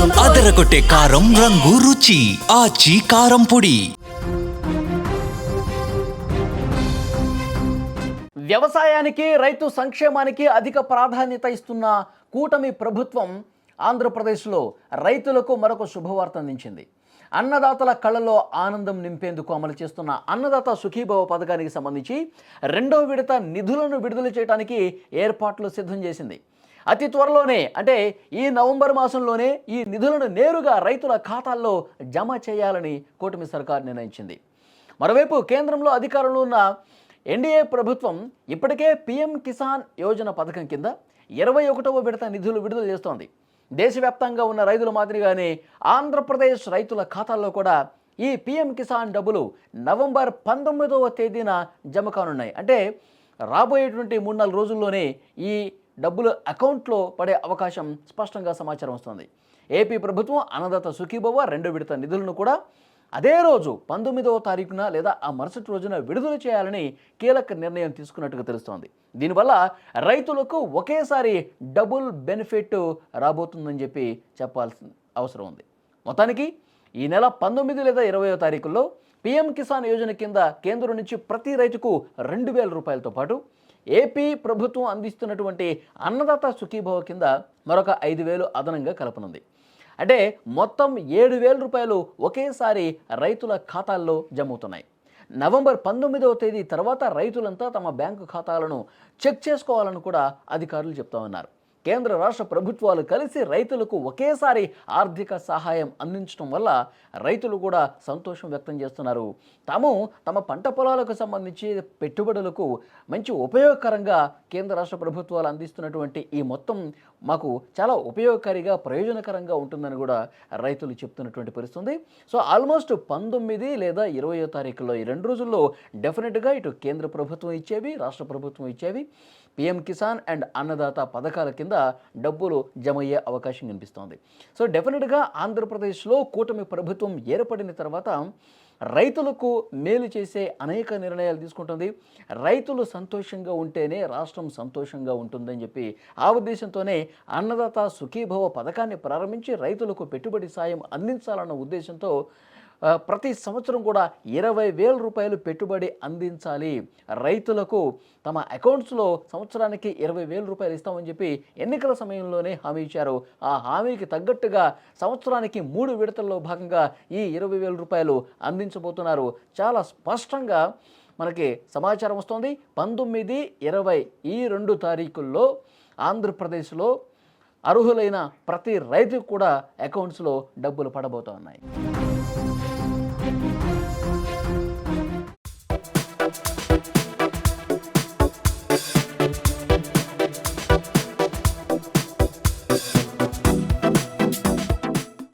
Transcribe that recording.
అదరగొట్టే కారం రంగు రుచి ఆచి కారం పొడి. వ్యవసాయానికి రైతు సంక్షేమానికి అధిక ప్రాధాన్యత ఇస్తున్న కూటమి ప్రభుత్వం ఆంధ్రప్రదేశ్లో రైతులకు మరొక శుభవార్త అందించింది. అన్నదాతల కళ్ళలో ఆనందం నింపేందుకు అమలు చేస్తున్న అన్నదాత సుఖీభవ పథకానికి సంబంధించి 2వ విడత నిధులను విడుదల చేయడానికి ఏర్పాట్లు సిద్ధం చేసింది. అతి త్వరలోనే అంటే ఈ నవంబర్ మాసంలోనే ఈ నిధులను నేరుగా రైతుల ఖాతాల్లో జమ చేయాలని కూటమి సర్కార్ నిర్ణయించింది. మరోవైపు కేంద్రంలో అధికారంలో ఉన్న ఎన్డీఏ ప్రభుత్వం ఇప్పటికే పీఎం కిసాన్ యోజన పథకం కింద 21వ విడత నిధులు విడుదల చేస్తోంది. దేశవ్యాప్తంగా ఉన్న రైతుల మాదిరిగానే ఆంధ్రప్రదేశ్ రైతుల ఖాతాల్లో కూడా ఈ పీఎం కిసాన్ డబ్బులు నవంబర్ 19వ తేదీన జమ కానున్నాయి. అంటే రాబోయేటువంటి 3-4 రోజుల్లోనే ఈ డబ్బులు అకౌంట్లో పడే అవకాశం స్పష్టంగా సమాచారం వస్తుంది. ఏపీ ప్రభుత్వం అన్నదాత సుఖీభవ 2వ విడత నిధులను కూడా అదే రోజు 19వ తారీఖున లేదా ఆ మరుసటి రోజున విడుదల చేయాలని కీలక నిర్ణయం తీసుకున్నట్టుగా తెలుస్తోంది. దీనివల్ల రైతులకు ఒకేసారి డబుల్ బెనిఫిట్ రాబోతుందని చెప్పాల్సిన అవసరం ఉంది. మొత్తానికి ఈ నెల 19 లేదా 20వ తారీఖుల్లో పీఎం కిసాన్ యోజన కింద కేంద్రం నుంచి ప్రతి రైతుకు 2,000 రూపాయలతో పాటు ఏపీ ప్రభుత్వం అందిస్తున్నటువంటి అన్నదాత సుఖీభవ కింద మరొక 5,000 అదనంగా కలపనుంది. అంటే మొత్తం 7,000 రూపాయలు ఒకేసారి రైతుల ఖాతాల్లో జమ అవుతున్నాయి. నవంబర్ 19వ తేదీ తర్వాత రైతులంతా తమ బ్యాంకు ఖాతాలను చెక్ చేసుకోవాలని కూడా అధికారులు చెప్తా ఉన్నారు. కేంద్ర రాష్ట్ర ప్రభుత్వాలు కలిసి రైతులకు ఒకేసారి ఆర్థిక సహాయం అందించడం వల్ల రైతులు కూడా సంతోషం వ్యక్తం చేస్తున్నారు. తమ పంట పొలాలకు సంబంధించి పెట్టుబడులకు మంచి ఉపయోగకరంగా కేంద్ర రాష్ట్ర ప్రభుత్వాలు అందిస్తున్నటువంటి ఈ మొత్తం మాకు చాలా ఉపయోగకారిగా ప్రయోజనకరంగా ఉంటుందని కూడా రైతులు చెప్తున్నటువంటి పరిస్థితుంది. సో ఆల్మోస్ట్ 19 లేదా 20వ తారీఖుల్లో ఈ 2 రోజుల్లో డెఫినెట్గా ఇటు కేంద్ర ప్రభుత్వం ఇచ్చేవి, రాష్ట్ర ప్రభుత్వం ఇచ్చేవి పీఎం కిసాన్ అండ్ అన్నదాత పథకాల కింద డబ్బులు జమ అయ్యే అవకాశం కనిపిస్తోంది. సో డెఫినెట్గా ఆంధ్రప్రదేశ్లో కూటమి ప్రభుత్వం ఏర్పడిన తర్వాత రైతులకు మేలు చేసే అనేక నిర్ణయాలు తీసుకుంటుంది. రైతులు సంతోషంగా ఉంటేనే రాష్ట్రం సంతోషంగా ఉంటుందని చెప్పి ఆ ఉద్దేశంతోనే అన్నదాత సుఖీభవ పథకాన్ని ప్రారంభించి రైతులకు పెట్టుబడి సాయం అందించాలన్న ఉద్దేశంతో ప్రతి సంవత్సరం కూడా 20,000 రూపాయలు పెట్టుబడి అందించాలి, రైతులకు తమ అకౌంట్స్లో సంవత్సరానికి 20,000 రూపాయలు ఇస్తామని చెప్పి ఎన్నికల సమయంలోనే హామీ ఇచ్చారు. ఆ హామీకి తగ్గట్టుగా సంవత్సరానికి 3 విడతల్లో భాగంగా ఈ 20,000 రూపాయలు అందించబోతున్నారు. చాలా స్పష్టంగా మనకి సమాచారం వస్తుంది. 19, 20 ఈ 2 తారీఖుల్లో ఆంధ్రప్రదేశ్లో అర్హులైన ప్రతి రైతుకు కూడా అకౌంట్స్లో డబ్బులు పడబోతున్నాయి.